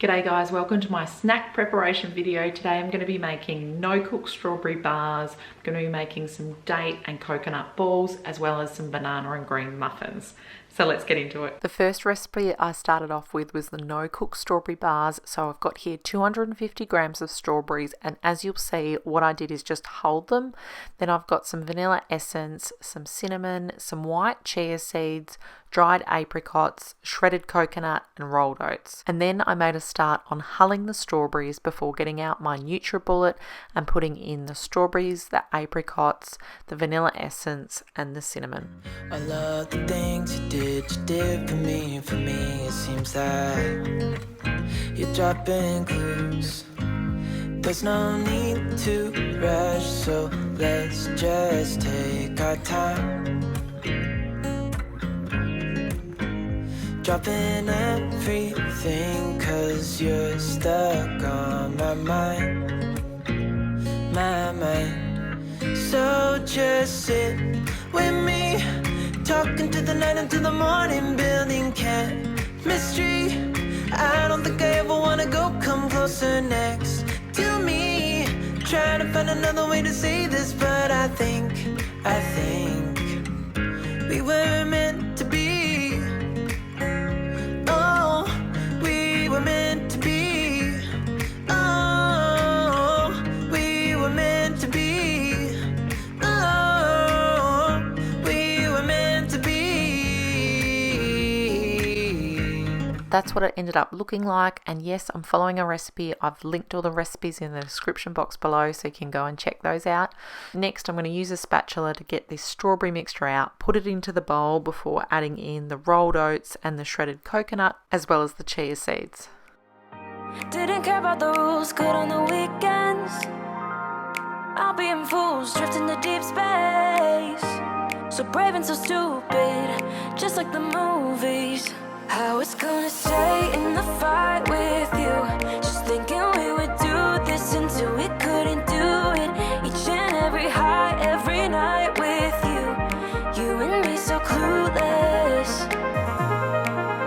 G'day guys, welcome to my snack preparation video. Today I'm going to be making no-cook strawberry bars. I'm going to be making some date and coconut balls as well as some banana and green muffins. So let's get into it. The first recipe I started off with was the no-cook strawberry bars. So I've got here 250 grams of strawberries, and as you'll see, what I did is just hold them. Then I've got some vanilla essence, some cinnamon, some white chia seeds, dried apricots, shredded coconut and rolled oats. And then I made a start on hulling the strawberries before getting out my NutriBullet and putting in the strawberries, the apricots, the vanilla essence and the cinnamon. I love the things you did for me. It seems that you're dropping clues. There's no need to rush, so let's just take our time. Dropping everything, cause you're stuck on my mind. So just sit with me, talking to the night until the morning, building chemistry. I don't think I ever wanna go, come closer next to me. Trying to find another way to say this, but I think we were meant to be. That's what it ended up looking like, and yes, I'm following a recipe. I've linked all the recipes in the description box below so you can go and check those out. Next, I'm going to use a spatula to get this strawberry mixture out, put it into the bowl before adding in the rolled oats and the shredded coconut as well as the chia seeds. Didn't care about the rules, good on the weekends. I'll be in fools, drifting to deep space. So brave and so stupid, just like the movies. I was gonna stay in the fight with you, just thinking we would do this until we couldn't do it. Each and every high, every night with you, you and me so clueless.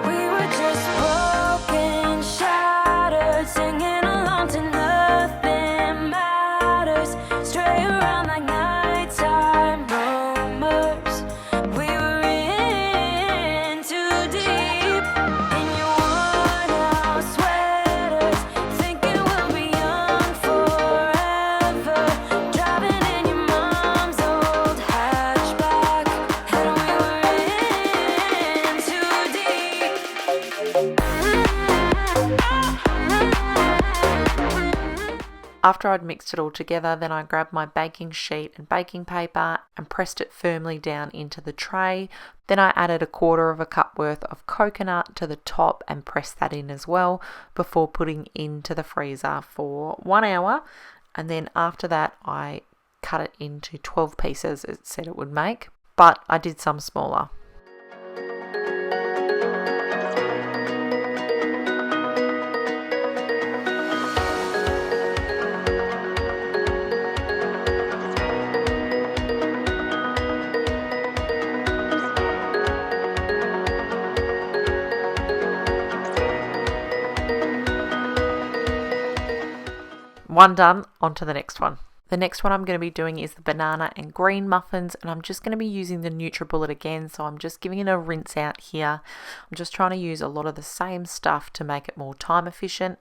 We were just broken, shattered, singing along to nothing matters. Stray around like nighttime rumors. We were in too deep. After I'd mixed it all together, then I grabbed my baking sheet and baking paper and pressed it firmly down into the tray. Then I added 1/4 cup worth of coconut to the top and pressed that in as well before putting into the freezer for 1 hour. And then after that, I cut it into 12 pieces it said it would make, but I did some smaller. One done, on to the next one. The next one I'm going to be doing is the banana and green muffins, and I'm just going to be using the NutriBullet again, so I'm just giving it a rinse out here. I'm just trying to use a lot of the same stuff to make it more time efficient.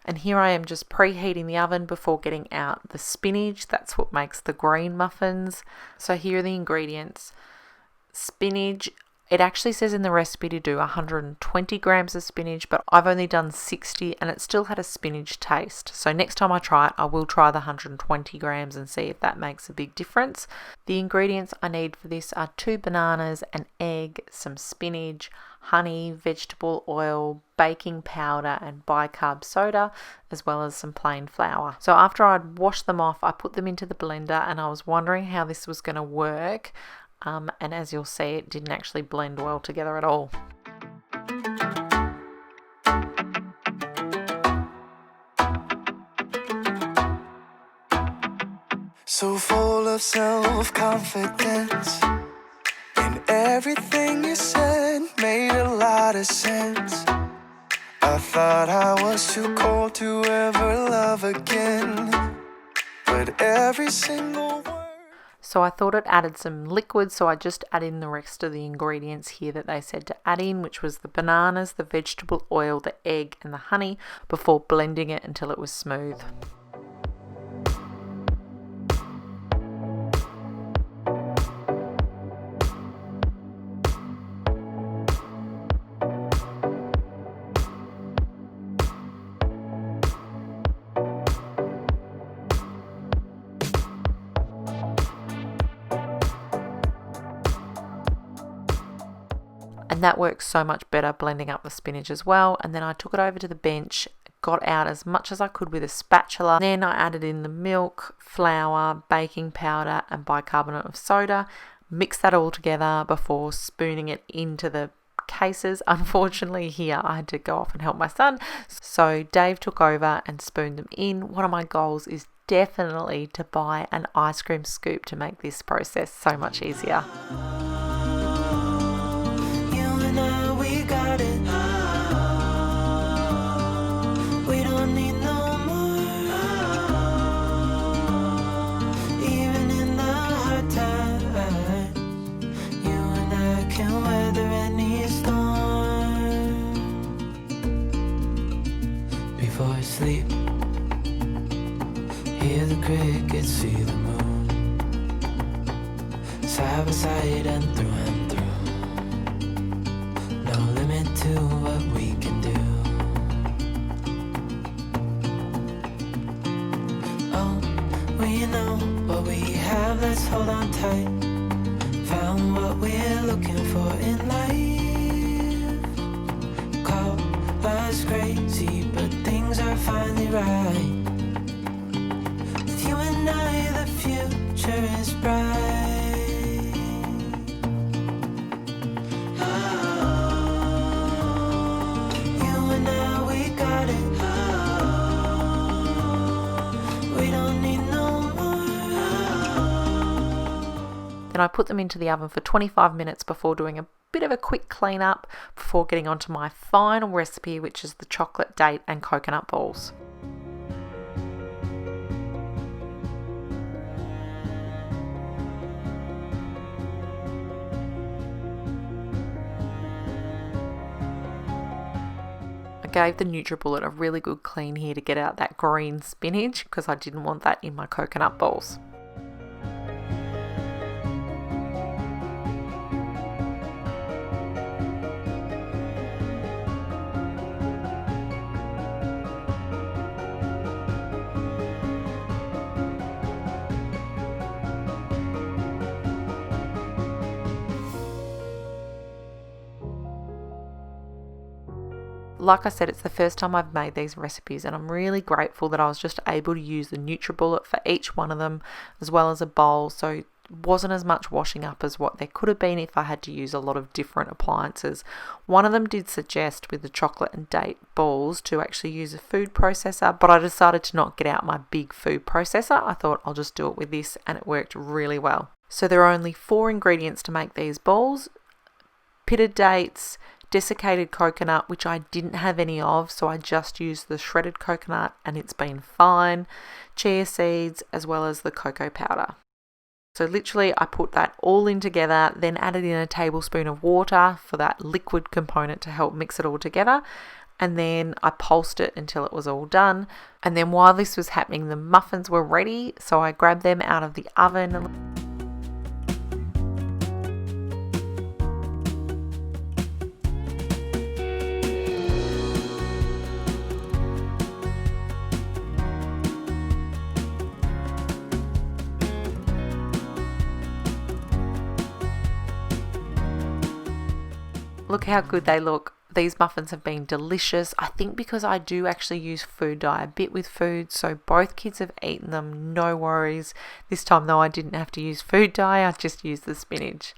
And here I am just preheating the oven before getting out the spinach. That's what makes the green muffins. So here are the ingredients. Spinach. It actually says in the recipe to do 120 grams of spinach, but I've only done 60 and it still had a spinach taste. So next time I try it, I will try the 120 grams and see if that makes a big difference. The ingredients I need for this are 2 bananas, an egg, some spinach, honey, vegetable oil, baking powder and bicarb soda, as well as some plain flour. So after I'd washed them off, I put them into the blender and I was wondering how this was going to work. And as you'll see, it didn't actually blend well together at all. So full of self-confidence, and everything you said made a lot of sense. I I thought I was too cold to ever love again, but every single word. So I thought it added some liquid, so I just add in the rest of the ingredients here that they said to add in, which was the bananas, the vegetable oil, the egg and the honey, before blending it until it was smooth. And that works so much better blending up the spinach as well. And then I took it over to the bench, got out as much as I could with a spatula. Then I added in the milk, flour, baking powder and bicarbonate of soda. Mixed that all together before spooning it into the cases. Unfortunately here I had to go off and help my son. So Dave took over and spooned them in. One of my goals is definitely to buy an ice cream scoop to make this process so much easier. We got it. We don't need no more. Even in the hard times, you and I can weather any storm. Before I sleep, hear the crickets, see the moon, side by side and through and through. No limit to what we can do. Oh, we know what we have, let's hold on tight. Found what we're looking for in life. Call us crazy, but things are finally right. With you and I, the future is bright. Then I put them into the oven for 25 minutes before doing a bit of a quick clean up before getting onto my final recipe, which is the chocolate, date and coconut balls. I gave the NutriBullet a really good clean here to get out that green spinach because I didn't want that in my coconut balls. Like I said, it's the first time I've made these recipes and I'm really grateful that I was just able to use the NutriBullet for each one of them as well as a bowl, so it wasn't as much washing up as what there could have been if I had to use a lot of different appliances. One of them did suggest with the chocolate and date balls to actually use a food processor, but I decided to not get out my big food processor. I thought I'll just do it with this and it worked really well. So there are only 4 ingredients to make these balls: pitted dates, desiccated coconut, which I didn't have any of, so I just used the shredded coconut and it's been fine, chia seeds, as well as the cocoa powder. So literally I put that all in together, then added in a tablespoon of water for that liquid component to help mix it all together, and then I pulsed it until it was all done. And then while this was happening, the muffins were ready, so I grabbed them out of the oven. Look how good they look. These muffins have been delicious. I think because I do actually use food dye a bit with food, so both kids have eaten them, no worries. This time though I didn't have to use food dye, I just used the spinach.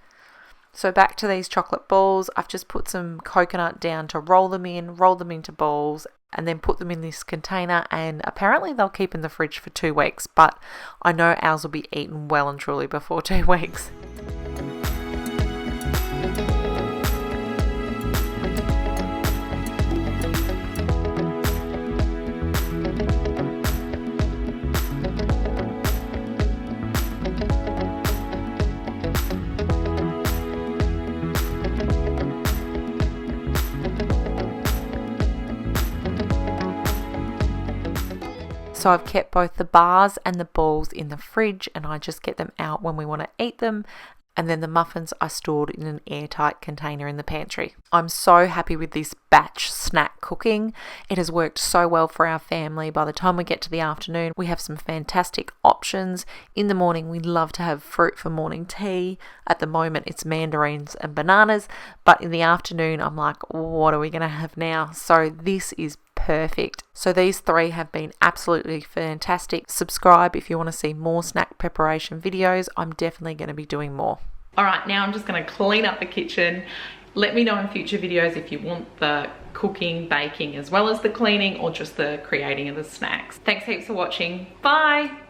So back to these chocolate balls, I've just put some coconut down to roll them into balls, and then put them in this container, and apparently they'll keep in the fridge for 2 weeks, but I know ours will be eaten well and truly before 2 weeks. So I've kept both the bars and the balls in the fridge, and I just get them out when we want to eat them. And then the muffins are stored in an airtight container in the pantry. I'm so happy with this batch snack cooking. It has worked so well for our family. By the time we get to the afternoon, we have some fantastic options. In the morning, we love to have fruit for morning tea. At the moment, it's mandarins and bananas. But in the afternoon, I'm like, what are we going to have now? So this is perfect. So these three have been absolutely fantastic. Subscribe if you want to see more snack preparation videos. I'm definitely going to be doing more. All right, now I'm just going to clean up the kitchen. Let me know in future videos if you want the cooking, baking, as well as the cleaning, or just the creating of the snacks. Thanks heaps for watching. Bye.